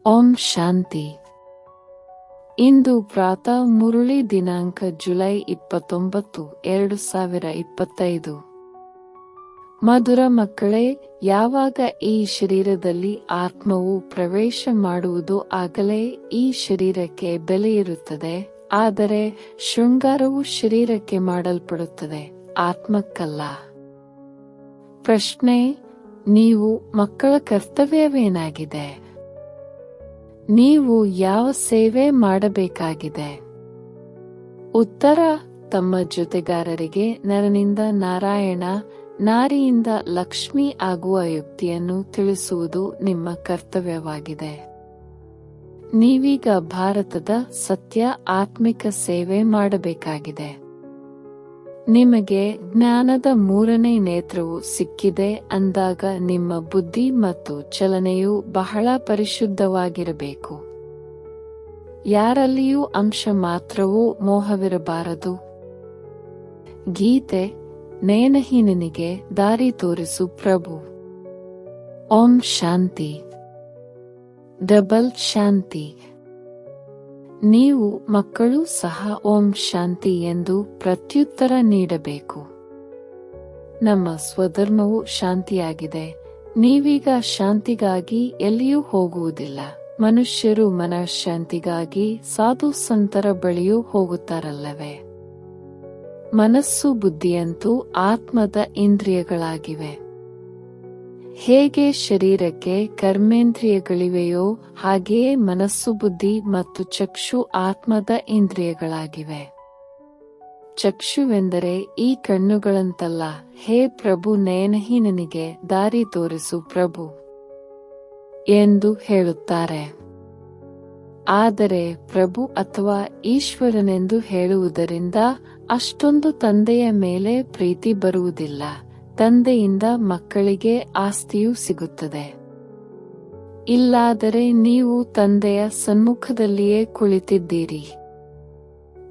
ಓಂ ಶಾಂತಿ. ಇಂದು ಪ್ರಾತಃ ಮುರಳಿ ದಿನಾಂಕ ಜುಲೈ 29, 2025. ಮಧುರ ಮಕ್ಕಳೇ, ಯಾವಾಗ ಈ ಶರೀರದಲ್ಲಿ ಆತ್ಮವು ಪ್ರವೇಶ ಮಾಡುವುದು ಆಗಲೇ ಈ ಶರೀರಕ್ಕೆ ಬೆಲೆಯಿರುತ್ತದೆ. ಆದರೆ ಶೃಂಗಾರವು ಶರೀರಕ್ಕೆ ಮಾಡಲ್ಪಡುತ್ತದೆ, ಆತ್ಮಕ್ಕಲ್ಲ. ಪ್ರಶ್ನೆ: ನೀವು ಮಕ್ಕಳ ಕರ್ತವ್ಯವೇನಾಗಿದೆ? ನೀವು ಯಾವ ಸೇವೆ ಮಾಡಬೇಕಾಗಿದೆ? ಉತ್ತರ: ತಮ್ಮ ಜೊತೆಗಾರರಿಗೆ ನರನಿಂದ ನಾರಾಯಣ, ನಾರಿಯಿಂದ ಲಕ್ಷ್ಮಿ ಆಗುವ ಯುಕ್ತಿಯನ್ನು ತಿಳಿಸುವುದು ನಿಮ್ಮ ಕರ್ತವ್ಯವಾಗಿದೆ. ನೀವೀಗ ಭಾರತದ ಸತ್ಯ ಆತ್ಮಿಕ ಸೇವೆ ಮಾಡಬೇಕಾಗಿದೆ. ನಿಮಗೆ ಜ್ಞಾನದ ಮೂರನೇ ನೇತ್ರವು ಸಿಕ್ಕಿದೆ ಅಂದಾಗ ನಿಮ್ಮ ಬುದ್ಧಿ ಮತ್ತು ಚಲನೆಯು ಬಹಳ ಪರಿಶುದ್ಧವಾಗಿರಬೇಕು. ಯಾರಲ್ಲಿಯೂ ಅಂಶ ಮಾತ್ರವೂ ಮೋಹವಿರಬಾರದು. ಗೀತೆ: ನೇನಹೀನನಿಗೆ ದಾರಿ ತೋರಿಸು ಪ್ರಭು. ಓಂ ಶಾಂತಿ. ಡಬಲ್ ಶಾಂತಿ. ನೀವು ಮಕ್ಕಳು ಸಹ ಓಂ ಶಾಂತಿ ಎಂದು ಪ್ರತ್ಯುತ್ತರ ನೀಡಬೇಕು. ನಮ್ಮ ಸ್ವಧರ್ಮವು ಶಾಂತಿಯಾಗಿದೆ. ನೀವೀಗ ಶಾಂತಿಗಾಗಿ ಎಲ್ಲಿಯೂ ಹೋಗುವುದಿಲ್ಲ. ಮನುಷ್ಯರು ಮನಃಶಾಂತಿಗಾಗಿ ಸಾಧು ಸಂತರ ಬಳಿಯೂ ಹೋಗುತ್ತಾರಲ್ಲವೇ? ಮನಸ್ಸು ಬುದ್ಧಿಯಂತೂ ಆತ್ಮದ ಇಂದ್ರಿಯಗಳಾಗಿವೆ. ಹೇಗೆ ಶರೀರಕ್ಕೆ ಕರ್ಮೇಂದ್ರಿಯಗಳಿವೆಯೋ ಹಾಗೆಯೇ ಮನಸ್ಸು ಬುದ್ಧಿ ಮತ್ತು ಚಕ್ಷು ಆತ್ಮದ ಇಂದ್ರಿಯಗಳಾಗಿವೆ. ಚಕ್ಷುವೆಂದರೆ ಈ ಕಣ್ಣುಗಳಂತಲ್ಲ. ಹೇ ಪ್ರಭು, ನಯನಹೀನನಿಗೆ ದಾರಿ ತೋರಿಸು ಪ್ರಭು ಎಂದು ಹೇಳುತ್ತಾರೆ. ಆದರೆ ಪ್ರಭು ಅಥವಾ ಈಶ್ವರನೆಂದು ಹೇಳುವುದರಿಂದ ಅಷ್ಟೊಂದು ತಂದೆಯ ಮೇಲೆ ಪ್ರೀತಿ ಬರುವುದಿಲ್ಲ. ತಂದೆಯಿಂದ ಮಕ್ಕಳಿಗೆ ಆಸ್ತಿಯೂ ಸಿಗುತ್ತದೆ. ಇಲ್ಲಾದರೆ ನೀವು ತಂದೆಯ ಸಮ್ಮುಖದಲ್ಲಿಯೇ ಕುಳಿತಿದ್ದೀರಿ,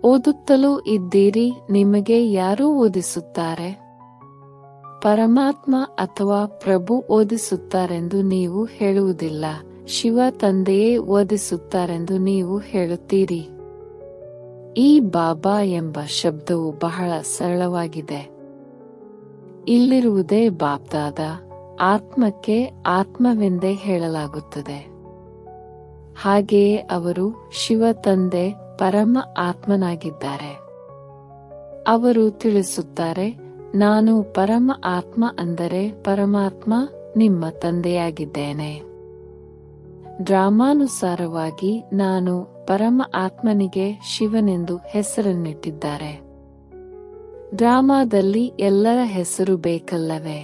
ಓದುತ್ತಲೂ ಇದ್ದೀರಿ. ನಿಮಗೆ ಯಾರು ಓದಿಸುತ್ತಾರೆ? ಪರಮಾತ್ಮ ಅಥವಾ ಪ್ರಭು ಓದಿಸುತ್ತಾರೆಂದು ನೀವು ಹೇಳುವುದಿಲ್ಲ. ಶಿವ ತಂದೆಯೇ ಓದಿಸುತ್ತಾರೆಂದು ನೀವು ಹೇಳುತ್ತೀರಿ. ಈ ಬಾಬಾ ಎಂಬ ಶಬ್ದವು ಬಹಳ ಸರಳವಾಗಿದೆ. ಇಲ್ಲಿರುವುದೇ ಬಾಪ್ದಾದ. ಆತ್ಮಕ್ಕೆ ಆತ್ಮವೆಂದೇ ಹೇಳಲಾಗುತ್ತದೆ. ಹಾಗೆಯೇ ಅವರು ಶಿವ ತಂದೆ ಪರಮ ಆತ್ಮನಾಗಿದ್ದಾರೆ. ಅವರು ತಿಳಿಸುತ್ತಾರೆ, ನಾನು ಪರಮ ಆತ್ಮ ಅಂದರೆ ಪರಮಾತ್ಮ ನಿಮ್ಮ ತಂದೆಯಾಗಿದ್ದೇನೆ. ಡ್ರಾಮಾನುಸಾರವಾಗಿ ನಾನು ಪರಮ ಆತ್ಮನಿಗೆ ಶಿವನೆಂದು ಹೆಸರನ್ನಿಟ್ಟಿದ್ದಾರೆ. ಡ್ರಾಮಾದಲ್ಲಿ ಎಲ್ಲರ ಹೆಸರು ಬೇಕಲ್ಲವೇ?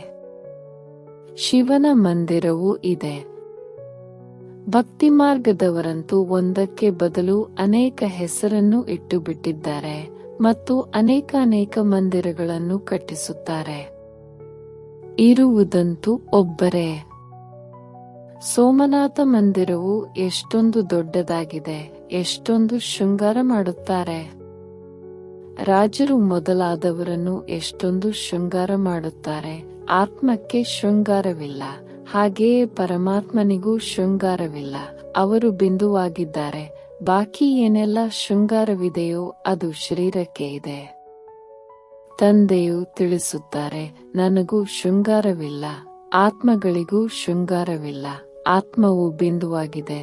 ಶಿವನ ಮಂದಿರವೂ ಇದೆ. ಭಕ್ತಿ ಮಾರ್ಗದವರಂತೂ ಒಂದಕ್ಕೆ ಬದಲು ಅನೇಕ ಹೆಸರನ್ನು ಇಟ್ಟು ಬಿಟ್ಟಿದ್ದಾರೆ ಮತ್ತು ಅನೇಕ ಮಂದಿರಗಳನ್ನು ಕಟ್ಟಿಸುತ್ತಾರೆ. ಇರುವುದಂತೂ ಒಬ್ಬರೇ. ಸೋಮನಾಥ ಮಂದಿರವು ಎಷ್ಟೊಂದು ದೊಡ್ಡದಾಗಿದೆ, ಎಷ್ಟೊಂದು ಶೃಂಗಾರ ಮಾಡುತ್ತಾರೆ. ರಾಜರು ಮೊದಲಾದವರನ್ನು ಎಷ್ಟೊಂದು ಶೃಂಗಾರ ಮಾಡುತ್ತಾರೆ. ಆತ್ಮಕ್ಕೆ ಶೃಂಗಾರವಿಲ್ಲ, ಹಾಗೆಯೇ ಪರಮಾತ್ಮನಿಗೂ ಶೃಂಗಾರವಿಲ್ಲ. ಅವರು ಬಿಂದುವಾಗಿದ್ದಾರೆ. ಬಾಕಿ ಏನೆಲ್ಲ ಶೃಂಗಾರವಿದೆಯೋ ಅದು ಶರೀರಕ್ಕೆ ಇದೆ. ತಂದೆಯು ತಿಳಿಸುತ್ತಾರೆ, ನನಗೂ ಶೃಂಗಾರವಿಲ್ಲ, ಆತ್ಮಗಳಿಗೂ ಶೃಂಗಾರವಿಲ್ಲ. ಆತ್ಮವು ಬಿಂದುವಾಗಿದೆ.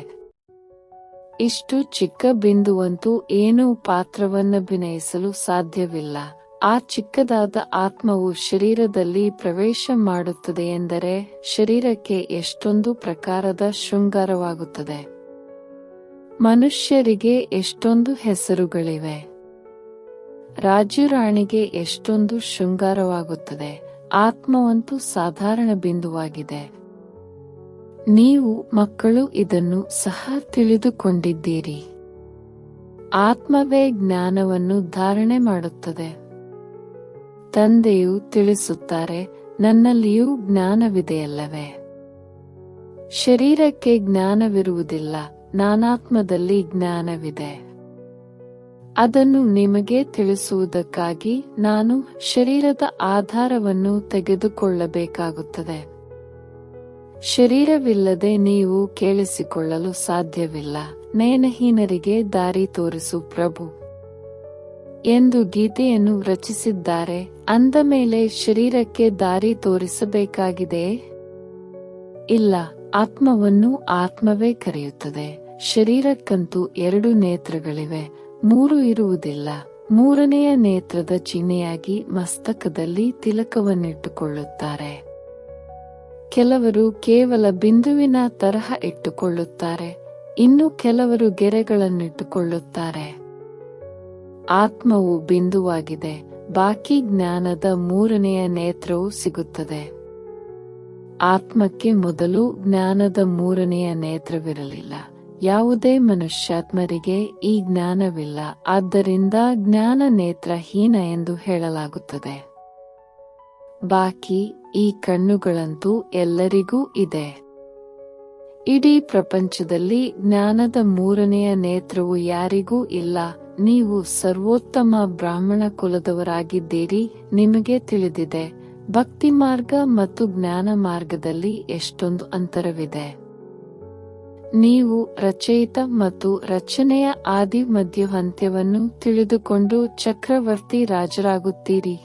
ಇಷ್ಟು ಚಿಕ್ಕ ಬಿಂದುವಂತೂ ಏನೂ ಪಾತ್ರವನ್ನಭಿನಯಿಸಲು ಸಾಧ್ಯವಿಲ್ಲ. ಆ ಚಿಕ್ಕದಾದ ಆತ್ಮವು ಶರೀರದಲ್ಲಿ ಪ್ರವೇಶ ಮಾಡುತ್ತದೆ ಎಂದರೆ ಶರೀರಕ್ಕೆ ಎಷ್ಟೊಂದು ಪ್ರಕಾರದ ಶೃಂಗಾರವಾಗುತ್ತದೆ. ಮನುಷ್ಯರಿಗೆ ಎಷ್ಟೊಂದು ಹೆಸರುಗಳಿವೆ. ರಾಜುರಾಣಿಗೆ ಎಷ್ಟೊಂದು ಶೃಂಗಾರವಾಗುತ್ತದೆ. ಆತ್ಮವಂತೂ ಸಾಧಾರಣ ಬಿಂದುವಾಗಿದೆ. ನೀವು ಮಕ್ಕಳು ಇದನ್ನು ಸಹ ತಿಳಿದುಕೊಂಡಿದ್ದೀರಿ. ಆತ್ಮವೇ ಜ್ಞಾನವನ್ನು ಧಾರಣೆ ಮಾಡುತ್ತದೆ. ತಂದೆಯು ತಿಳಿಸುತ್ತಾರೆ, ನನ್ನಲ್ಲಿಯೂ ಜ್ಞಾನವಿದೆಯಲ್ಲವೇ? ಶರೀರಕ್ಕೆ ಜ್ಞಾನವಿರುವುದಿಲ್ಲ, ನಾನಾತ್ಮದಲ್ಲಿ ಜ್ಞಾನವಿದೆ. ಅದನ್ನು ನಿಮಗೆ ತಿಳಿಸುವುದಕ್ಕಾಗಿ ನಾನು ಶರೀರದ ಆಧಾರವನ್ನು ತೆಗೆದುಕೊಳ್ಳಬೇಕಾಗುತ್ತದೆ. ಶರೀರವಿಲ್ಲದೆ ನೀವು ಕೇಳಿಸಿಕೊಳ್ಳಲು ಸಾಧ್ಯವಿಲ್ಲ. ನೇನಹೀನರಿಗೆ ದಾರಿ ತೋರಿಸು ಪ್ರಭು ಎಂದು ಗೀತೆಯನ್ನು ರಚಿಸಿದ್ದಾರೆ. ಅಂದ ಮೇಲೆ ಶರೀರಕ್ಕೆ ದಾರಿ ತೋರಿಸಬೇಕಾಗಿದೆಯೇ? ಇಲ್ಲ, ಆತ್ಮವನ್ನು ಆತ್ಮವೇ ಕರೆಯುತ್ತದೆ. ಶರೀರಕ್ಕಂತೂ 2 ನೇತ್ರಗಳಿವೆ, 3 ಇರುವುದಿಲ್ಲ. 3ನೆಯ ನೇತ್ರದ ಚಿಹ್ನೆಯಾಗಿ ಮಸ್ತಕದಲ್ಲಿ ತಿಲಕವನ್ನಿಟ್ಟುಕೊಳ್ಳುತ್ತಾರೆ. ಕೆಲವರು ಕೇವಲ ಬಿಂದುವಿನ ತರಹ ಇಟ್ಟುಕೊಳ್ಳುತ್ತಾರೆ, ಇನ್ನು ಕೆಲವರು ಗೆರೆಗಳನ್ನಿಟ್ಟುಕೊಳ್ಳುತ್ತಾರೆ. ಆತ್ಮವು ಬಿಂದುವಾಗಿದೆ, ಬಾಕಿ ಜ್ಞಾನದ 3ನೆಯ ನೇತ್ರವು ಸಿಗುತ್ತದೆ. ಆತ್ಮಕ್ಕೆ ಮೊದಲು ಜ್ಞಾನದ 3ನೆಯ ನೇತ್ರವಿರಲಿಲ್ಲ. ಯಾವುದೇ ಮನುಷ್ಯಾತ್ಮರಿಗೆ ಈ ಜ್ಞಾನವಿಲ್ಲ, ಆದ್ದರಿಂದ ಜ್ಞಾನ ನೇತ್ರಹೀನ ಎಂದು ಹೇಳಲಾಗುತ್ತದೆ. ಬಾಕಿ ಈ ಕಣ್ಣುಗಳಂತೂ ಎಲ್ಲರಿಗೂ ಇದೆ. ಇಡೀ ಪ್ರಪಂಚದಲ್ಲಿ ಜ್ಞಾನದ 3ನೆಯ ನೇತ್ರವು ಯಾರಿಗೂ ಇಲ್ಲ. ನೀವು ಸರ್ವೋತ್ತಮ ಬ್ರಾಹ್ಮಣ ಕುಲದವರಾಗಿದ್ದೀರಿ. ನಿಮಗೆ ತಿಳಿದಿದೆ, ಭಕ್ತಿ ಮಾರ್ಗ ಮತ್ತು ಜ್ಞಾನ ಮಾರ್ಗದಲ್ಲಿ ಎಷ್ಟೊಂದು ಅಂತರವಿದೆ. ನೀವು ರಚಯಿತ ಮತ್ತು ರಚನೆಯ ಆದಿ ಮಧ್ಯ ಅಂತ್ಯವನ್ನು ತಿಳಿದುಕೊಂಡು ಚಕ್ರವರ್ತಿ ರಾಜರಾಗುತ್ತೀರಿ.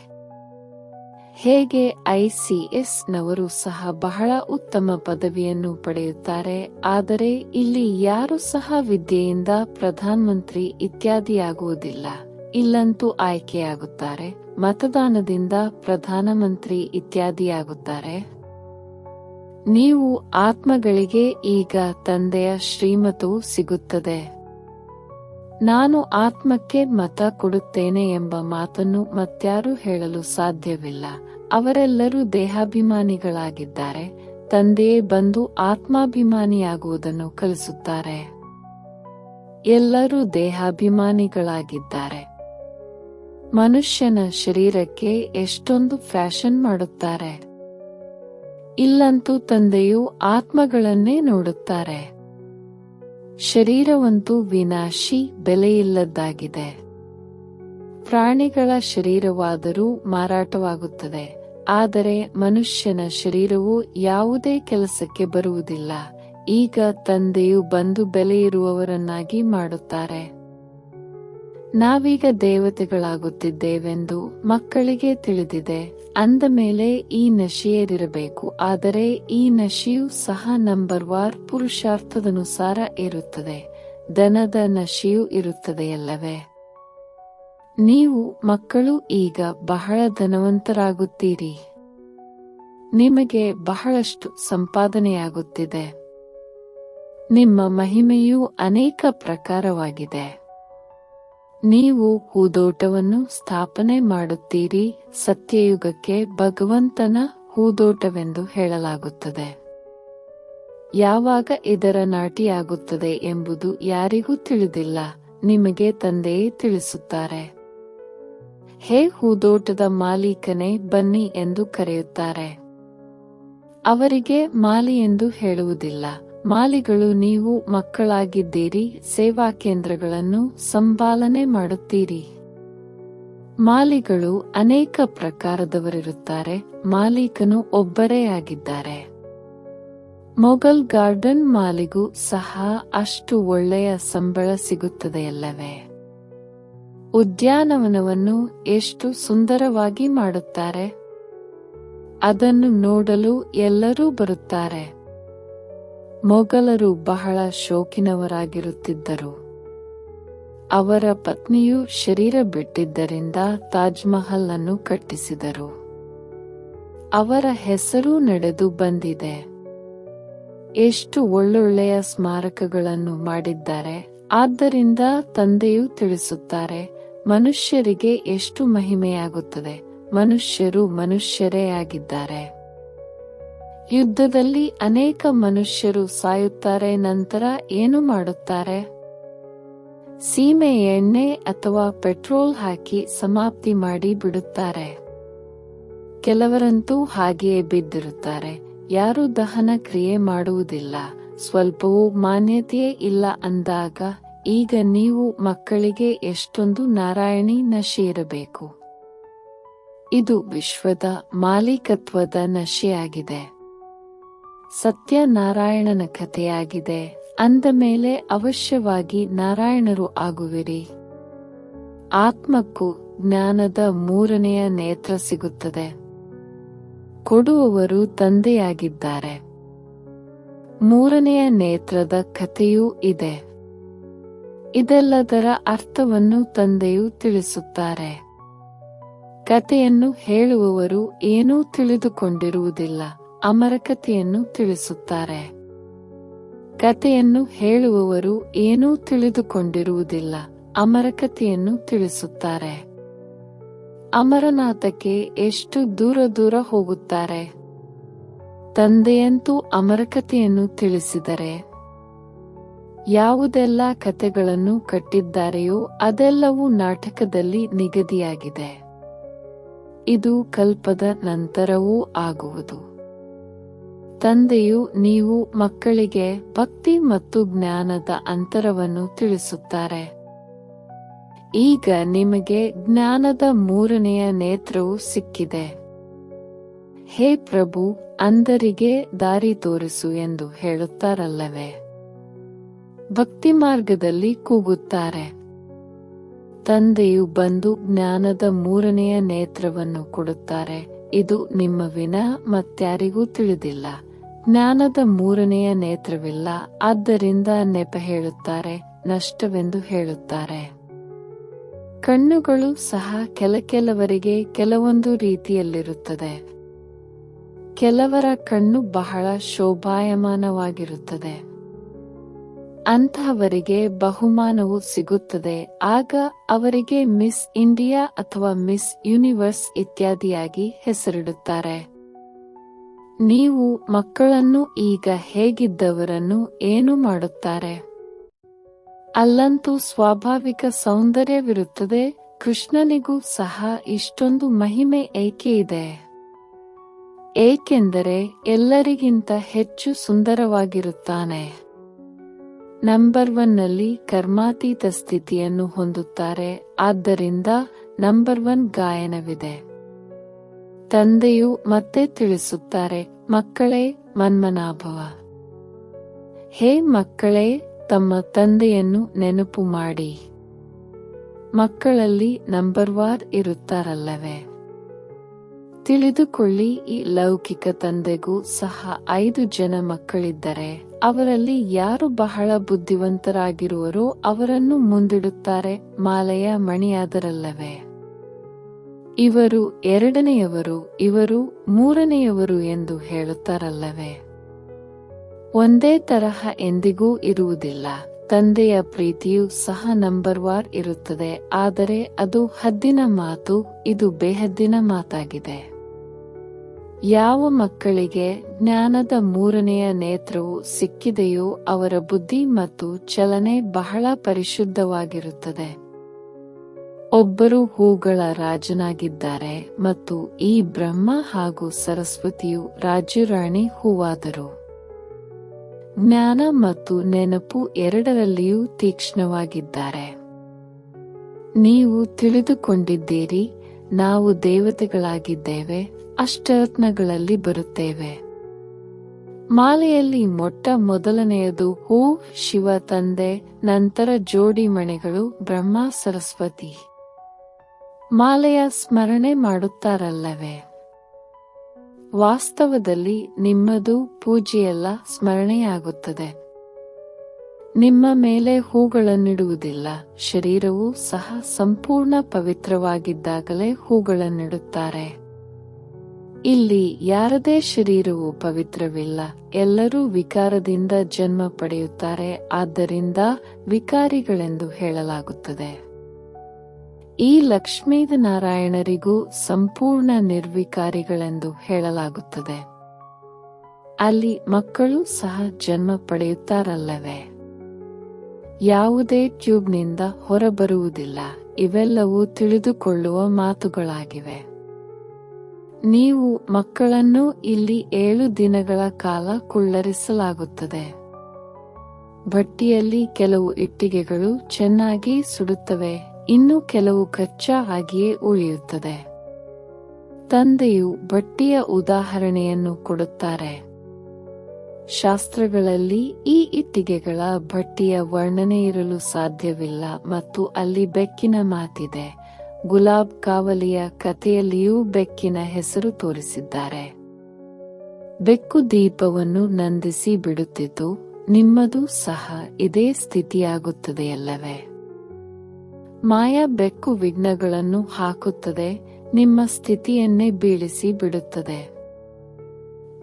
ಹೇಗೆ ICS ನವರು ಸಹ ಬಹಳ ಉತ್ತಮ ಪದವಿಯನ್ನು ಪಡೆಯುತ್ತಾರೆ, ಆದರೆ ಇಲ್ಲಿ ಯಾರು ಸಹ ವಿದ್ಯೆಯಿಂದ ಪ್ರಧಾನಮಂತ್ರಿ ಇತ್ಯಾದಿಯಾಗುವುದಿಲ್ಲ. ಇಲ್ಲಂತೂ ಆಯ್ಕೆಯಾಗುತ್ತಾರೆ, ಮತದಾನದಿಂದ ಪ್ರಧಾನಮಂತ್ರಿ ಇತ್ಯಾದಿಯಾಗುತ್ತಾರೆ. ನೀವು ಆತ್ಮಗಳಿಗೆ ಈಗ ತಂದೆಯ ಶ್ರೀಮತವು ಸಿಗುತ್ತದೆ. ನಾನು ಆತ್ಮಕ್ಕೆ ಮತ ಕೊಡುತ್ತೇನೆ ಎಂಬ ಮಾತನ್ನು ಮತ್ಯಾರೂ ಹೇಳಲು ಸಾಧ್ಯವಿಲ್ಲ. ಅವರೆಲ್ಲರೂ ದೇಹಾಭಿಮಾನಿಗಳಾಗಿದ್ದಾರೆ. ತಂದೆಯೇ ಬಂದು ಆತ್ಮಾಭಿಮಾನಿಯಾಗುವುದನ್ನು ಕಲಿಸುತ್ತಾರೆ. ಎಲ್ಲರೂ ದೇಹಾಭಿಮಾನಿಗಳಾಗಿದ್ದಾರೆ. ಮನುಷ್ಯನ ಶರೀರಕ್ಕೆ ಎಷ್ಟೊಂದು ಫ್ಯಾಷನ್ ಮಾಡುತ್ತಾರೆ. ಇಲ್ಲಂತೂ ತಂದೆಯು ಆತ್ಮಗಳನ್ನೇ ನೋಡುತ್ತಾರೆ. ಶರೀರವಂತೂ ವಿನಾಶಿ, ಬೆಲೆಯಿಲ್ಲದ್ದಾಗಿದೆ. ಪ್ರಾಣಿಗಳ ಶರೀರವಾದರೂ ಮಾರಾಟವಾಗುತ್ತದೆ, ಆದರೆ ಮನುಷ್ಯನ ಶರೀರವು ಯಾವುದೇ ಕೆಲಸಕ್ಕೆ ಬರುವುದಿಲ್ಲ. ಈಗ ತಂದೆಯು ಬಂದು ಬೆಲೆಯಿರುವವರನ್ನಾಗಿ ಮಾಡುತ್ತಾರೆ. ನಾವೀಗ ದೇವತೆಗಳಾಗುತ್ತಿದ್ದೇವೆಂದು ಮಕ್ಕಳಿಗೆ ತಿಳಿದಿದೆ. ಅಂದ ಮೇಲೆ ಈ ನಶೆಯೇರಿರಬೇಕು. ಆದರೆ ಈ ನಶೆಯೂ ಸಹ ನಂಬರ್ವಾರ್ ಪುರುಷಾರ್ಥದನುಸಾರ ಇರುತ್ತದೆ. ಧನದ ನಶೆಯೂ ಇರುತ್ತದೆಯಲ್ಲವೇ? ನೀವು ಮಕ್ಕಳು ಈಗ ಬಹಳ ಧನವಂತರಾಗುತ್ತೀರಿ. ನಿಮಗೆ ಬಹಳಷ್ಟು ಸಂಪಾದನೆಯಾಗುತ್ತಿದೆ. ನಿಮ್ಮ ಮಹಿಮೆಯೂ ಅನೇಕ ಪ್ರಕಾರವಾಗಿದೆ. ನೀವು ಹೂದೋಟವನ್ನು ಸ್ಥಾಪನೆ ಮಾಡುತ್ತೀರಿ. ಸತ್ಯಯುಗಕ್ಕೆ ಭಗವಂತನ ಹೂದೋಟವೆಂದು ಹೇಳಲಾಗುತ್ತದೆ. ಯಾವಾಗ ಇದರ ನಾಟಿಯಾಗುತ್ತದೆ ಎಂಬುದು ಯಾರಿಗೂ ತಿಳಿದಿಲ್ಲ, ನಿಮಗೆ ತಂದೆಯೇ ತಿಳಿಸುತ್ತಾರೆ. ಹೇ ಹೂದೋಟದ ಮಾಲೀಕನೇ, ಬನ್ನಿ ಎಂದು ಕರೆಯುತ್ತಾರೆ. ಅವರಿಗೆ ಮಾಲಿ ಎಂದು ಹೇಳುವುದಿಲ್ಲ. ಮಾಲಿಗಳು ನೀವು ಮಕ್ಕಳಾಗಿದ್ದೀರಿ. ಸೇವಾ ಕೇಂದ್ರಗಳನ್ನು ಸಂಪಾಲನೆ ಮಾಡುತ್ತೀರಿ. ಮಾಲಿಗಳು ಅನೇಕ ಪ್ರಕಾರದವರಿರುತ್ತಾರೆ, ಮಾಲೀಕನು ಒಬ್ಬರೇ ಆಗಿದ್ದಾರೆ. ಮೊಘಲ್ ಗಾರ್ಡನ್ ಮಾಲಿಗೂ ಸಹ ಅಷ್ಟು ಒಳ್ಳೆಯ ಸಂಬಳ ಸಿಗುತ್ತದೆಯಲ್ಲವೇ? ಉದ್ಯಾನವನವನ್ನು ಎಷ್ಟು ಸುಂದರವಾಗಿ ಮಾಡುತ್ತಾರೆ. ಅದನ್ನು ನೋಡಲು ಎಲ್ಲರೂ ಬರುತ್ತಾರೆ. ಮೊಘಲರು ಬಹಳ ಶೋಕಿನವರಾಗಿರುತ್ತಿದ್ದರು. ಅವರ ಪತ್ನಿಯು ಶರೀರ ಬಿಟ್ಟಿದ್ದರಿಂದ ತಾಜ್ ಮಹಲ್ ಅನ್ನು ಕಟ್ಟಿಸಿದರು. ಅವರ ಹೆಸರು ನಡೆದು ಬಂದಿದೆ. ಎಷ್ಟು ಒಳ್ಳೊಳ್ಳೆಯ ಸ್ಮಾರಕಗಳನ್ನು ಮಾಡಿದ್ದಾರೆ. ಆದ್ದರಿಂದ ತಂದೆಯು ತಿಳಿಸುತ್ತಾರೆ, ಮನುಷ್ಯರಿಗೆ ಎಷ್ಟು ಮಹಿಮೆಯಾಗುತ್ತದೆ. ಮನುಷ್ಯರು ಮನುಷ್ಯರೇ ಆಗಿದ್ದಾರೆ. ಯುದ್ಧದಲ್ಲಿ ಅನೇಕ ಮನುಷ್ಯರು ಸಾಯುತ್ತಾರೆ. ನಂತರ ಏನು ಮಾಡುತ್ತಾರೆ? ಸೀಮೆ ಎಣ್ಣೆ ಅಥವಾ ಪೆಟ್ರೋಲ್ ಹಾಕಿ ಸಮಾಪ್ತಿ ಮಾಡಿ ಬಿಡುತ್ತಾರೆ. ಕೆಲವರಂತೂ ಹಾಗೆಯೇ ಬಿದ್ದಿರುತ್ತಾರೆ. ಯಾರೂ ದಹನ ಕ್ರಿಯೆ ಮಾಡುವುದಿಲ್ಲ. ಸ್ವಲ್ಪವೂ ಮಾನ್ಯತೆಯೇ ಇಲ್ಲ ಅಂದಾಗ ಈಗ ನೀವು ಮಕ್ಕಳಿಗೆ ಎಷ್ಟೊಂದು ನಾರಾಯಣಿ ನಶೆ ಇರಬೇಕು. ಇದು ವಿಶ್ವದ ಮಾಲೀಕತ್ವದ ನಶೆಯಾಗಿದೆ. ಸತ್ಯನಾರಾಯಣನ ಕಥೆಯಾಗಿದೆ ಅಂದ ಮೇಲೆ ಅವಶ್ಯವಾಗಿ ನಾರಾಯಣರು ಆಗುವಿರಿ. ಆತ್ಮಕ್ಕೂ ಜ್ಞಾನದ ಮೂರನೆಯ ನೇತ್ರ ಸಿಗುತ್ತದೆ. ಕೊಡುವವರು ತಂದೆಯಾಗಿದ್ದಾರೆ. ಮೂರನೆಯ ನೇತ್ರದ ಕಥೆಯೂ ಇದೆ. ಇದೆಲ್ಲದರ ಅರ್ಥವನ್ನು ತಂದೆಯು ತಿಳಿಸುತ್ತಾರೆ. ಕಥೆಯನ್ನು ಹೇಳುವವರು ಏನೂ ತಿಳಿದುಕೊಂಡಿರುವುದಿಲ್ಲ, ಅಮರಕಥೆಯನ್ನು ತಿಳಿಸುತ್ತಾರೆ. ಕಥೆಯನ್ನು ಹೇಳುವವರು ಏನೂ ತಿಳಿದುಕೊಂಡಿರುವುದಿಲ್ಲ, ಅಮರಕಥೆಯನ್ನು ತಿಳಿಸುತ್ತಾರೆ. ಅಮರನಾಥಕ್ಕೆ ಎಷ್ಟು ದೂರ ಹೋಗುತ್ತಾರೆ. ತಂದೆಯಂತೂ ಅಮರಕಥೆಯನ್ನು ತಿಳಿಸಿದರೆ ಯಾವುದೆಲ್ಲ ಕಥೆಗಳನ್ನು ಕಟ್ಟಿದ್ದಾರೆಯೋ ಅದೆಲ್ಲವೂ ನಾಟಕದಲ್ಲಿ ನಿಗದಿಯಾಗಿದೆ. ಇದು ಕಲ್ಪದ ನಂತರವೂ ಆಗುವುದು. ತಂದೆಯು ನೀವು ಮಕ್ಕಳಿಗೆ ಭಕ್ತಿ ಮತ್ತು ಜ್ಞಾನದ ಅಂತರವನ್ನು ತಿಳಿಸುತ್ತಾರೆ. ಈಗ ನಿಮಗೆ ಜ್ಞಾನದ ಮೂರನೆಯ ನೇತ್ರವು ಸಿಕ್ಕಿದೆ. ಹೇ ಪ್ರಭು, ಅಂಧರಿಗೆ ದಾರಿ ತೋರಿಸು ಎಂದು ಹೇಳುತ್ತಾರಲ್ಲವೇ? ಭಕ್ತಿ ಮಾರ್ಗದಲ್ಲಿ ಕೂಗುತ್ತಾರೆ. ತಂದೆಯು ಬಂದು ಜ್ಞಾನದ ಮೂರನೆಯ ನೇತ್ರವನ್ನು ಕೊಡುತ್ತಾರೆ. ಇದು ನಿಮ್ಮ ವಿನಾ ಮತ್ಯಾರಿಗೂ ತಿಳಿದಿಲ್ಲ. ಜ್ಞಾನದ ಮೂರನೆಯ ನೇತ್ರವಿಲ್ಲ, ಆದ್ದರಿಂದ ನೆಪ ಹೇಳುತ್ತಾರೆ, ನಷ್ಟವೆಂದು ಹೇಳುತ್ತಾರೆ. ಕಣ್ಣುಗಳು ಸಹ ಕೆಲವರಿಗೆ ಕೆಲವೊಂದು ರೀತಿಯಲ್ಲಿರುತ್ತದೆ. ಕೆಲವರ ಕಣ್ಣು ಬಹಳ ಶೋಭಾಯಮಾನವಾಗಿರುತ್ತದೆ. ಅಂತಹವರಿಗೆ ಬಹುಮಾನವು ಸಿಗುತ್ತದೆ. ಆಗ ಅವರಿಗೆ ಮಿಸ್ ಇಂಡಿಯಾ ಅಥವಾ ಮಿಸ್ ಯೂನಿವರ್ಸ್ ಇತ್ಯಾದಿಯಾಗಿ ಹೆಸರಿಡುತ್ತಾರೆ. ನೀವು ಮಕ್ಕಳನ್ನು ಈಗ ಹೇಗಿದ್ದವರನ್ನು ಏನು ಮಾಡುತ್ತಾರೆ? ಅಲ್ಲಂತೂ ಸ್ವಾಭಾವಿಕ ಸೌಂದರ್ಯವಿರುತ್ತದೆ. ಕೃಷ್ಣನಿಗೂ ಸಹ ಇಷ್ಟೊಂದು ಮಹಿಮೆ ಏಕೆ ಇದೆ? ಏಕೆಂದರೆ ಎಲ್ಲರಿಗಿಂತ ಹೆಚ್ಚು ಸುಂದರವಾಗಿರುತ್ತಾನೆ. ನಂಬರ್ 1 ನಲ್ಲಿ ಕರ್ಮಾತೀತ ಸ್ಥಿತಿಯನ್ನು ಹೊಂದುತ್ತಾರೆ. ಆದ್ದರಿಂದ ನಂಬರ್ 1 ಗಾಯನವಿದೆ. ತಂದೆಯು ಮತ್ತೆ ತಿಳಿಸುತ್ತಾರೆ, ಮಕ್ಕಳೇ, ಮನ್ಮನಾಭವ. ಹೇ ಮಕ್ಕಳೇ, ತಮ್ಮ ತಂದೆಯನ್ನು ನೆನಪು ಮಾಡಿ. ಮಕ್ಕಳಲ್ಲಿ ನಂಬರ್ 1 ಇರುತ್ತಾರಲ್ಲವೇ? ತಿಳಿದುಕೊಳ್ಳಿ, ಈ ಲೌಕಿಕ ತಂದೆಗೂ ಸಹ 5 ಜನ ಮಕ್ಕಳಿದ್ದರೆ ಅವರಲ್ಲಿ ಯಾರು ಬಹಳ ಬುದ್ಧಿವಂತರಾಗಿರುವರೋ ಅವರನ್ನು ಮುಂದಿಡುತ್ತಾರೆ. ಮಾಲೆಯ ಮಣಿಯಾದರಲ್ಲವೇ? ಇವರು 2ನೆಯವರು, ಇವರು 3ನೆಯವರು ಎಂದು ಹೇಳುತ್ತಾರಲ್ಲವೇ? ಒಂದೇ ತರಹ ಎಂದಿಗೂ ಇರುವುದಿಲ್ಲ. ತಂದೆಯ ಪ್ರೀತಿಯೂ ಸಹ ನಂಬರ್ 1 ಇರುತ್ತದೆ. ಆದರೆ ಅದು ಹದ್ದಿನ ಮಾತು, ಇದು ಬೇಹದ್ದಿನ ಮಾತಾಗಿದೆ. ಯಾವ ಮಕ್ಕಳಿಗೆ ಜ್ಞಾನದ ಮೂರನೆಯ ನೇತ್ರವು ಸಿಕ್ಕಿದೆಯೋ ಅವರ ಬುದ್ಧಿ ಮತ್ತು ಚಲನೆ ಬಹಳ ಪರಿಶುದ್ಧವಾಗಿರುತ್ತದೆ. ಒಬ್ಬರು ಹೂಗಳ ರಾಜನಾಗಿದ್ದಾರೆ ಮತ್ತು ಈ ಬ್ರಹ್ಮ ಹಾಗೂ ಸರಸ್ವತಿಯು ರಾಜರಾಣಿ ಹೂವಾದರು. ಜ್ಞಾನ ಮತ್ತು ನೆನಪು ಎರಡರಲ್ಲಿಯೂ ತೀಕ್ಷ್ಣವಾಗಿದ್ದಾರೆ. ನೀವು ತಿಳಿದುಕೊಂಡಿದ್ದೀರಿ, ನಾವು ದೇವತೆಗಳಾಗಿದ್ದೇವೆ, ಅಷ್ಟರತ್ನಗಳಲ್ಲಿ ಬರುತ್ತೇವೆ. ಮಾಲೆಯಲ್ಲಿ ಮೊಟ್ಟ ಮೊದಲನೆಯದು ಹೂ, ಶಿವ ತಂದೆ, ನಂತರ ಜೋಡಿ ಮಣೆಗಳು ಬ್ರಹ್ಮ ಸರಸ್ವತಿ. ಮಾಲೆಯ ಸ್ಮರಣೆ ಮಾಡುತ್ತಾರಲ್ಲವೇ? ವಾಸ್ತವದಲ್ಲಿ ನಿಮ್ಮದು ಪೂಜೆಯಲ್ಲ, ಸ್ಮರಣೆಯಾಗುತ್ತದೆ. ನಿಮ್ಮ ಮೇಲೆ ಹೂಗಳನ್ನಿಡುವುದಿಲ್ಲ. ಶರೀರವೂ ಸಹ ಸಂಪೂರ್ಣ ಪವಿತ್ರವಾಗಿದ್ದಾಗಲೇ ಹೂಗಳನ್ನಿಡುತ್ತಾರೆ. ಇಲ್ಲಿ ಯಾರದೇ ಶರೀರವು ಪವಿತ್ರವಿಲ್ಲ. ಎಲ್ಲರೂ ವಿಕಾರದಿಂದ ಜನ್ಮ ಪಡೆಯುತ್ತಾರೆ. ಆದ್ದರಿಂದ ವಿಕಾರಿಗಳೆಂದು ಹೇಳಲಾಗುತ್ತದೆ. ಈ ಲಕ್ಷ್ಮೀನಾರಾಯಣರಿಗೂ ಸಂಪೂರ್ಣ ನಿರ್ವಿಕಾರಿಗಳೆಂದು ಹೇಳಲಾಗುತ್ತದೆ. ಅಲ್ಲಿ ಮಕ್ಕಳು ಸಹ ಜನ್ಮ ಪಡೆಯುತ್ತಾರಲ್ಲವೇ? ಯಾವುದೇ ಟ್ಯೂಬ್ನಿಂದ ಹೊರಬರುವುದಿಲ್ಲ. ಇವೆಲ್ಲವೂ ತಿಳಿದುಕೊಳ್ಳುವ ಮಾತುಗಳಾಗಿವೆ. ನೀವು ಮಕ್ಕಳನ್ನು ಇಲ್ಲಿ 7 ದಿನಗಳ ಕಾಲ ಕುಳ್ಳರಿಸಲಾಗುತ್ತದೆ. ಭಟ್ಟಿಯಲ್ಲಿ ಕೆಲವು ಇಟ್ಟಿಗೆಗಳು ಚೆನ್ನಾಗಿ ಸುಡುತ್ತವೆ, ಇನ್ನು ಕೆಲವು ಕಚ್ಚಾ ಆಗಿಯೇ ಉಳಿಯುತ್ತದೆ. ತಂದೆಯು ಭಟ್ಟಿಯ ಉದಾಹರಣೆಯನ್ನು ಕೊಡುತ್ತಾರೆ. ಶಾಸ್ತ್ರಗಳಲ್ಲಿ ಈ ಇಟ್ಟಿಗೆಗಳ ಭಟ್ಟಿಯ ವರ್ಣನೆ ಇರಲು ಸಾಧ್ಯವಿಲ್ಲ ಮತ್ತು ಅಲ್ಲಿ ಬೆಕ್ಕಿನ ಮಾತಿದೆ. ಗುಲಾಬ್ ಕಾವಲಿಯ ಕಥೆಯಲ್ಲಿಯೂ ಬೆಕ್ಕಿನ ಹೆಸರು ತೋರಿಸಿದ್ದಾರೆ. ಬೆಕ್ಕು ದೀಪವನ್ನು ನಂದಿಸಿ ಬಿಡುತ್ತಿದ್ದು, ನಿಮ್ಮದು ಸಹ ಇದೇ ಸ್ಥಿತಿಯಾಗುತ್ತದೆಯಲ್ಲವೇ? ಮಾಯಾ ಬೆಕ್ಕು ವಿಘ್ನಗಳನ್ನು ಹಾಕುತ್ತದೆ, ನಿಮ್ಮ ಸ್ಥಿತಿಯನ್ನೇ ಬೀಳಿಸಿ ಬಿಡುತ್ತದೆ.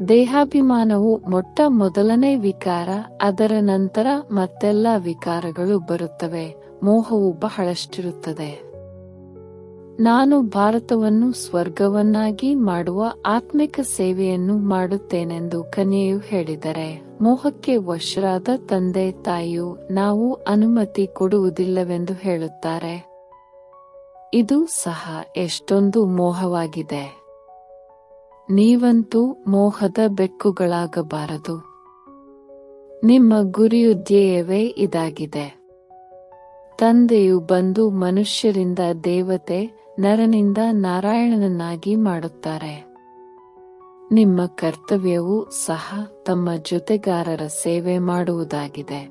ದೇಹಾಭಿಮಾನವು ಮೊಟ್ಟ ಮೊದಲನೇ ವಿಕಾರ, ಅದರ ನಂತರ ಮತ್ತೆಲ್ಲ ವಿಕಾರಗಳು ಬರುತ್ತವೆ. ಮೋಹವು ಬಹಳಷ್ಟಿರುತ್ತದೆ. ನಾನು ಭಾರತವನ್ನು ಸ್ವರ್ಗವನ್ನಾಗಿ ಮಾಡುವ ಆತ್ಮಿಕ ಸೇವೆಯನ್ನು ಮಾಡುತ್ತೇನೆಂದು ಕನ್ಯೆಯು ಹೇಳಿದರೆ, ಮೋಹಕ್ಕೆ ವಶರಾದ ತಂದೆ ತಾಯಿಯು ನಾವು ಅನುಮತಿ ಕೊಡುವುದಿಲ್ಲವೆಂದು ಹೇಳುತ್ತಾರೆ. ಇದು ಸಹ ಎಷ್ಟೊಂದು ಮೋಹವಾಗಿದೆ. ನೀವಂತೂ ಮೋಹದ ಬೆಕ್ಕುಗಳಾಗಬಾರದು. ನಿಮ್ಮ ಗುರಿಯು ಧ್ಯೇಯವೇ ಇದಾಗಿದೆ. ತಂದೆಯು ಬಂದು ಮನುಷ್ಯರಿಂದ ದೇವತೆ, ನರನಿಂದ ನಾರಾಯಣನನ್ನಾಗಿ ಮಾಡುತ್ತಾರೆ. ನಿಮ್ಮ ಕರ್ತವ್ಯವೂ ಸಹ ತಮ್ಮ ಜೊತೆಗಾರರ ಸೇವೆ ಮಾಡುವುದಾಗಿದೆ.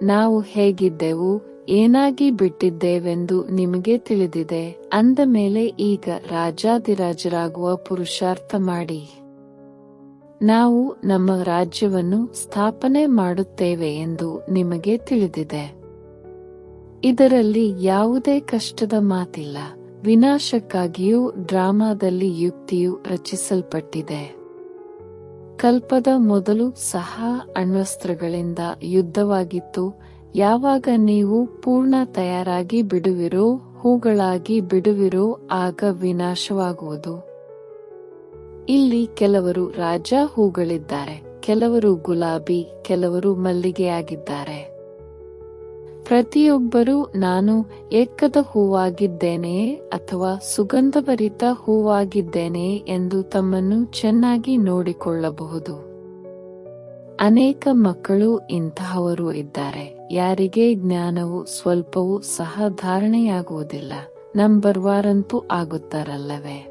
ನಾವು ಹೇಗಿದ್ದೆವು, ಏನಾಗಿ ಬಿಟ್ಟಿದ್ದೇವೆಂದು ನಿಮಗೆ ತಿಳಿದಿದೆ. ಅಂದ ಮೇಲೆ ಈಗ ರಾಜಾದಿರಾಜರಾಗುವ ಪುರುಷಾರ್ಥ ಮಾಡಿ. ನಾವು ನಮ್ಮ ರಾಜ್ಯವನ್ನು ಸ್ಥಾಪನೆ ಮಾಡುತ್ತೇವೆ ಎಂದು ನಿಮಗೆ ತಿಳಿದಿದೆ. ಇದರಲ್ಲಿ ಯಾವುದೇ ಕಷ್ಟದ ಮಾತಿಲ್ಲ. ವಿನಾಶಕ್ಕಾಗಿಯೂ ಡ್ರಾಮಾದಲ್ಲಿ ಯುಕ್ತಿಯು ರಚಿಸಲ್ಪಟ್ಟಿದೆ. ಕಲ್ಪದ ಮೊದಲು ಸಹ ಅಣ್ವಸ್ತ್ರಗಳಿಂದ ಯುದ್ಧವಾಗಿತ್ತು. ಯಾವಾಗ ನೀವು ಪೂರ್ಣ ತಯಾರಾಗಿ ಬಿಡುವಿರೋ, ಹೂಗಳಾಗಿ ಬಿಡುವಿರೋ, ಆಗ ವಿನಾಶವಾಗುವುದು. ಇಲ್ಲಿ ಕೆಲವರು ರಾಜ ಹೂಗಳಿದ್ದಾರೆ, ಕೆಲವರು ಗುಲಾಬಿ, ಕೆಲವರು ಮಲ್ಲಿಗೆಯಾಗಿದ್ದಾರೆ. ಪ್ರತಿಯೊಬ್ಬರೂ ನಾನು ಏಕದ ಹೂವಾಗಿದ್ದೇನೆಯೇ ಅಥವಾ ಸುಗಂಧಭರಿತ ಹೂವಾಗಿದ್ದೇನೆಯೇ ಎಂದು ತಮ್ಮನ್ನು ಚೆನ್ನಾಗಿ ನೋಡಿಕೊಳ್ಳಬಹುದು. ಅನೇಕ ಮಕ್ಕಳು ಇಂತಹವರು ಇದ್ದಾರೆ, ಯಾರಿಗೆ ಜ್ಞಾನವು ಸ್ವಲ್ಪವೂ ಸಹ ಧಾರಣೆಯಾಗುವುದಿಲ್ಲ. ನಂಬರ್ವಾರಂತೂ ಆಗುತ್ತಾರಲ್ಲವೇ?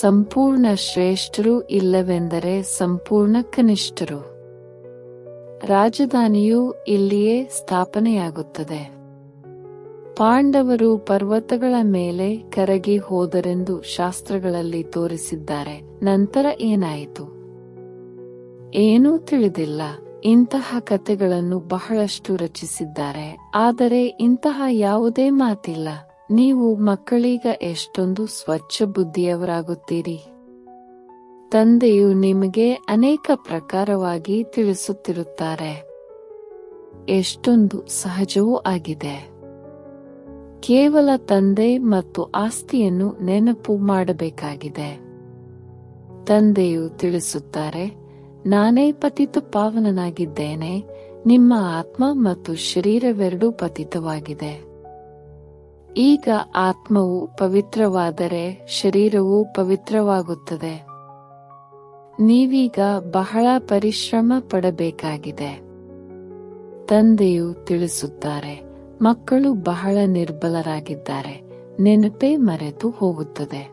ಸಂಪೂರ್ಣ ಶ್ರೇಷ್ಠರು ಇಲ್ಲವೆಂದರೆ ಸಂಪೂರ್ಣ ಕನಿಷ್ಠರು. ರಾಜಧಾನಿಯು ಇಲ್ಲಿಯೇ ಸ್ಥಾಪನೆಯಾಗುತ್ತದೆ. ಪಾಂಡವರು ಪರ್ವತಗಳ ಮೇಲೆ ಕರಗಿ ಹೋದರೆಂದು ಶಾಸ್ತ್ರಗಳಲ್ಲಿ ತೋರಿಸಿದ್ದಾರೆ. ನಂತರ ಏನಾಯಿತು? ಏನೂ ತಿಳಿದಿಲ್ಲ. ಇಂತಹ ಕಥೆಗಳನ್ನು ಬಹಳಷ್ಟು ರಚಿಸಿದ್ದಾರೆ, ಆದರೆ ಇಂತಹ ಯಾವುದೇ ಮಾತಿಲ್ಲ. ನೀವು ಮಕ್ಕಳೀಗ ಎಷ್ಟೊಂದು ಸ್ವಚ್ಛ ಬುದ್ಧಿಯವರಾಗುತ್ತೀರಿ. ತಂದೆಯು ನಿಮಗೆ ಅನೇಕ ಪ್ರಕಾರವಾಗಿ ತಿಳಿಸುತ್ತಿರುತ್ತಾರೆ. ಎಷ್ಟೊಂದು ಸಹಜವೂ ಆಗಿದೆ. ಕೇವಲ ತಂದೆ ಮತ್ತು ಆಸ್ತಿಯನ್ನು ನೆನಪು ಮಾಡಬೇಕಾಗಿದೆ. ತಂದೆಯು ತಿಳಿಸುತ್ತಾರೆ, ನಾನೇ ಪತಿತ ಪಾವನನಾಗಿದ್ದೇನೆ. ನಿಮ್ಮ ಆತ್ಮ ಮತ್ತು ಶರೀರವೆರಡೂ ಪತಿತವಾಗಿದೆ. ಈಗ ಆತ್ಮವು ಪವಿತ್ರವಾದರೆ ಶರೀರವು ಪವಿತ್ರವಾಗುತ್ತದೆ. ನೀವೀಗ ಬಹಳ ಪರಿಶ್ರಮ ಪಡಬೇಕಾಗಿದೆ. ತಂದೆಯು ತಿಳಿಸುತ್ತಾರೆ, ಮಕ್ಕಳು ಬಹಳ ನಿರ್ಬಲರಾಗಿದ್ದಾರೆ, ನೆನಪೇ ಮರೆತು ಹೋಗುತ್ತದೆ.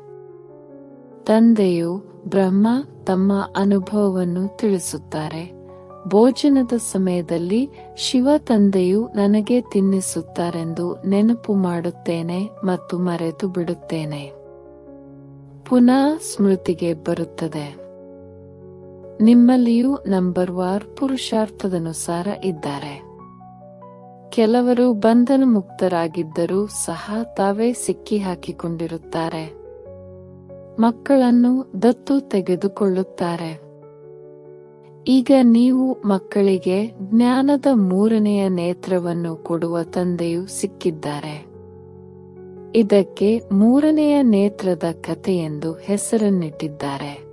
ತಂದೆಯು ಬ್ರಹ್ಮ ತಮ್ಮ ಅನುಭವವನ್ನು ತಿಳಿಸುತ್ತಾರೆ. ಭೋಜನದ ಸಮಯದಲ್ಲಿ ಶಿವ ತಂದೆಯು ನನಗೆ ತಿನ್ನಿಸುತ್ತಾರೆಂದು ನೆನಪು ಮಾಡುತ್ತೇನೆ ಮತ್ತು ಮರೆತು ಬಿಡುತ್ತೇನೆ. ಪುನಃ ಸ್ಮೃತಿಗೆ ಬರುತ್ತದೆ. ನಿಮ್ಮಲ್ಲಿಯೂ ನಂಬರ್ವಾರ್ ಪುರುಷಾರ್ಥದನುಸಾರ ಇದ್ದಾರೆ. ಕೆಲವರು ಬಂಧನ ಮುಕ್ತರಾಗಿದ್ದರೂ ಸಹ ತಾವೇ ಸಿಕ್ಕಿ ಹಾಕಿಕೊಂಡಿರುತ್ತಾರೆ. ಮಕ್ಕಳನ್ನು ದತ್ತು ತೆಗೆದುಕೊಳ್ಳುತ್ತಾರೆ. ಈಗ ನೀವು ಮಕ್ಕಳಿಗೆ ಜ್ಞಾನದ ಮೂರನೆಯ ನೇತ್ರವನ್ನು ಕೊಡುವ ತಂದೆಯು ಸಿಕ್ಕಿದ್ದಾರೆ. ಇದಕ್ಕೆ ಮೂರನೆಯ ನೇತ್ರದ ಕಥೆಯೆಂದು ಹೆಸರನ್ನಿಟ್ಟಿದ್ದಾರೆ.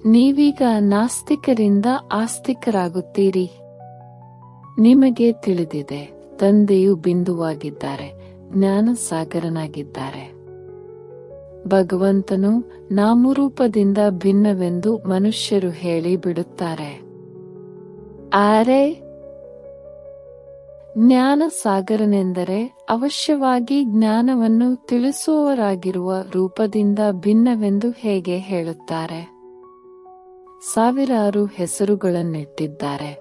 ನೀವೀಗ ನಾಸ್ತಿಕರಿಂದ ಆಸ್ತಿಕರಾಗುತ್ತೀರಿ. ನಿಮಗೆ ತಿಳಿದಿದೆ, ತಂದೆಯು ಬಿಂದುವಾಗಿದ್ದಾರೆ, ಜ್ಞಾನ ಸಾಗರನಾಗಿದ್ದಾರೆ. ಭಗವಂತನು ನಾಮರೂಪದಿಂದ ಭಿನ್ನವೆಂದು ಮನುಷ್ಯರು ಹೇಳಿ ಬಿಡುತ್ತಾರೆ. ಆದರೆ ಜ್ಞಾನ ಸಾಗರನೆಂದರೆ ಅವಶ್ಯವಾಗಿ ಜ್ಞಾನವನ್ನು ತಿಳಿಸುವವರಾಗಿರುವ ರೂಪದಿಂದ ಭಿನ್ನವೆಂದು ಹೇಗೆ ಹೇಳುತ್ತಾರೆ? ಸಾವಿರಾರು ಹೆಸರುಗಳನ್ನಿಟ್ಟಿದ್ದಾರೆ.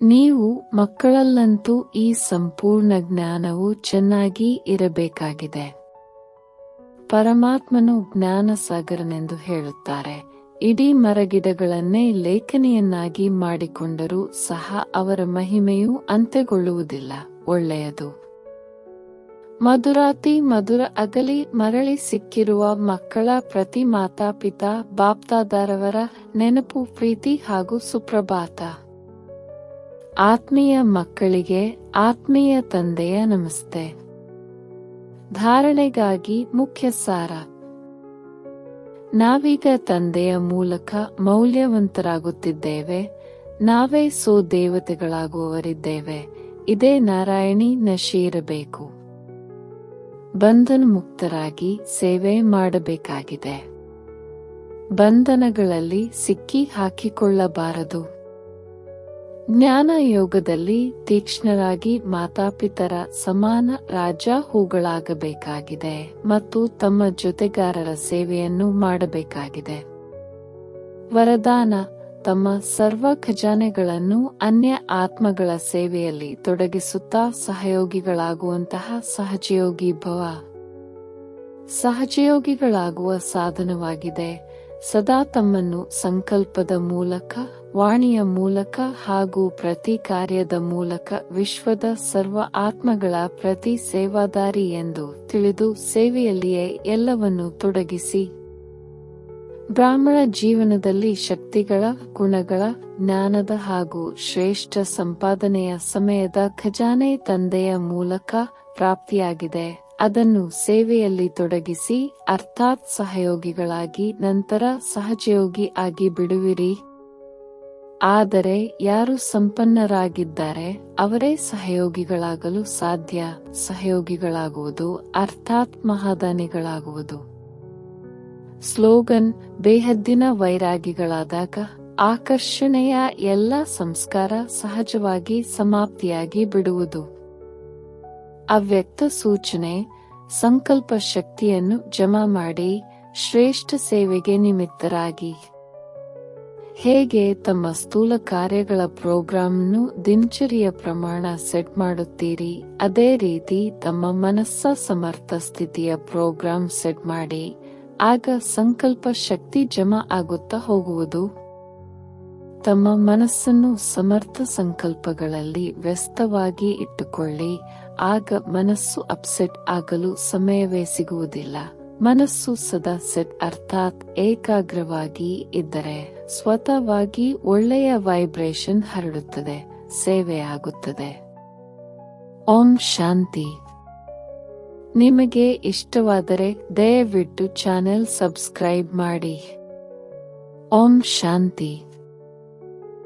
ನೀವು ಮಕ್ಕಳಲ್ಲಂತೂ ಈ ಸಂಪೂರ್ಣ ಜ್ಞಾನವು ಚೆನ್ನಾಗಿ ಇರಬೇಕಾಗಿದೆ. ಪರಮಾತ್ಮನು ಜ್ಞಾನ ಸಾಗರನೆಂದು ಹೇಳುತ್ತಾರೆ. ಇಡೀ ಮರಗಿಡಗಳನ್ನೇ ಲೇಖನಿಯನ್ನಾಗಿ ಮಾಡಿಕೊಂಡರೂ ಸಹ ಅವರ ಮಹಿಮೆಯು ಅಂತ್ಯಗೊಳ್ಳುವುದಿಲ್ಲ. ಒಳ್ಳೆಯದು. ಮಧುರಾತಿ ಮಧುರ ಅಗಲಿ ಮರಳಿ ಸಿಕ್ಕಿರುವ ಮಕ್ಕಳ ಪ್ರತಿ ಮಾತಾಪಿತಾ ಬಾಪ್ದಾದಾರವರ ನೆನಪು, ಪ್ರೀತಿ ಹಾಗೂ ಸುಪ್ರಭಾತ. ಆತ್ಮೀಯ ಮಕ್ಕಳಿಗೆ ಆತ್ಮೀಯ ತಂದೆಯ ನಮಸ್ತೆ. ಧಾರಣೆಗಾಗಿ ಮುಖ್ಯ ಸಾರ. ನಾವೀಗ ತಂದೆಯ ಮೂಲಕ ಮೌಲ್ಯವಂತರಾಗುತ್ತಿದ್ದೇವೆ. ನಾವೇ ದೇವತೆಗಳಾಗುವವರಿದ್ದೇವೆ. ಇದೇ ನಾರಾಯಣಿ ನಶೆ ಇರಬೇಕು. ಬಂಧನ ಮುಕ್ತರಾಗಿ ಸೇವೆ ಮಾಡಬೇಕಾಗಿದೆ. ಬಂಧನಗಳಲ್ಲಿ ಸಿಕ್ಕಿ ಹಾಕಿಕೊಳ್ಳಬಾರದು. ಜ್ಞಾನ ಯೋಗದಲ್ಲಿ ತೀಕ್ಷ್ಣರಾಗಿ ಮಾತಾಪಿತರ ಸಮಾನ ರಾಜ ಹೂಗಳಾಗಬೇಕಾಗಿದೆ ಮತ್ತು ತಮ್ಮ ಜೊತೆಗಾರರ ಸೇವೆಯನ್ನು ಮಾಡಬೇಕಾಗಿದೆ. ವರದಾನ: ತಮ್ಮ ಸರ್ವ ಖಜಾನೆಗಳನ್ನು ಅನ್ಯ ಆತ್ಮಗಳ ಸೇವೆಯಲ್ಲಿ ತೊಡಗಿಸುತ್ತಾ ಸಹಯೋಗಿಗಳಾಗುವಂತಹ ಸಹಜಯೋಗಿ ಭವ. ಸಹಜಯೋಗಿಗಳಾಗುವ ಸಾಧನವಾಗಿದೆ. ಸದಾ ತಮ್ಮನ್ನು ಸಂಕಲ್ಪದ ಮೂಲಕ, ವಾಣಿಯ ಮೂಲಕ ಹಾಗೂ ಪ್ರತಿ ಕಾರ್ಯದ ಮೂಲಕ ವಿಶ್ವದ ಸರ್ವ ಆತ್ಮಗಳ ಪ್ರತಿ ಸೇವಾದಾರಿ ಎಂದು ತಿಳಿದು ಸೇವೆಯಲ್ಲಿಯೇ ಎಲ್ಲವನ್ನೂ ತೊಡಗಿಸಿ ಬ್ರಾಹ್ಮಣ ಜೀವನದಲ್ಲಿ ಶಕ್ತಿಗಳ, ಗುಣಗಳ, ಜ್ಞಾನದ ಹಾಗೂ ಶ್ರೇಷ್ಠ ಸಂಪಾದನೆಯ ಸಮಯದ ಖಜಾನೆ ತಂದೆಯ ಮೂಲಕ ಪ್ರಾಪ್ತಿಯಾಗಿದೆ. ಅದನ್ನು ಸೇವೆಯಲ್ಲಿ ತೊಡಗಿಸಿ, ಅರ್ಥಾತ್ ಸಹಯೋಗಿಗಳಾಗಿ ನಂತರ ಸಹಜಯೋಗಿ ಆಗಿ ಬಿಡುವಿರಿ. ಆದರೆ ಯಾರು ಸಂಪನ್ನರಾಗಿದ್ದಾರೆ ಅವರೇ ಸಹಯೋಗಿಗಳಾಗಲು ಸಾಧ್ಯ. ಸಹಯೋಗಿಗಳಾಗುವುದು ಅರ್ಥಾತ್ ಮಹಾದಾನಿಗಳಾಗುವುದು. ಸ್ಲೋಗನ್: ಬೇಹದ್ದಿನ ವೈರಾಗಿಗಳಾದಾಗ ಆಕರ್ಷಣೆಯ ಎಲ್ಲ ಸಂಸ್ಕಾರ ಸಹಜವಾಗಿ ಸಮಾಪ್ತಿಯಾಗಿ ಬಿಡುವುದು. ಅವ್ಯಕ್ತ ಸೂಚನೆ: ಸಂಕಲ್ಪ ಶಕ್ತಿಯನ್ನು ಜಮಾ ಮಾಡಿ ಶ್ರೇಷ್ಠ ಸೇವೆಗೆ ನಿಮಿತ್ತರಾಗಿ. ಹೇಗೆ ತಮ್ಮ ಸ್ಥೂಲ ಕಾರ್ಯಗಳ ಪ್ರೋಗ್ರಾಂನ್ನು ದಿನಚರಿಯ ಪ್ರಮಾಣ ಸೆಟ್ ಮಾಡುತ್ತೀರಿ, ಅದೇ ರೀತಿ ತಮ್ಮ ಮನಸ್ಸ ಸಮರ್ಥ ಸ್ಥಿತಿಯ ಪ್ರೋಗ್ರಾಂ ಸೆಟ್ ಮಾಡಿ. ಆಗ ಸಂಕಲ್ಪ ಶಕ್ತಿ ಜಮಾ ಆಗುತ್ತಾ ಹೋಗುವುದು. ತಮ್ಮ ಮನಸ್ಸನ್ನು ಸಮರ್ಥ ಸಂಕಲ್ಪಗಳಲ್ಲಿ ವ್ಯಸ್ತವಾಗಿ ಇಟ್ಟುಕೊಳ್ಳಿ. ಆಗ ಮನಸ್ಸು ಅಪ್ಸೆಟ್ ಆಗಲು ಸಮಯವೇ ಸಿಗುವುದಿಲ್ಲ. ಮನಸ್ಸು ಸದಾ ಸೆಟ್ ಅರ್ಥಾತ್ ಏಕಾಗ್ರವಾಗಿ ಇದ್ದರೆ ಸ್ವತಃವಾಗಿ ಒಳ್ಳೆಯ ವೈಬ್ರೇಷನ್ ಹರಡುತ್ತದೆ, ಸೇವೆಯಾಗುತ್ತದೆ. ಓಂ ಶಾಂತಿ. ನಿಮಗೆ ಇಷ್ಟವಾದರೆ ದಯವಿಟ್ಟು ಚಾನೆಲ್ ಸಬ್ಸ್ಕ್ರೈಬ್ ಮಾಡಿ. ಓಂ ಶಾಂತಿ.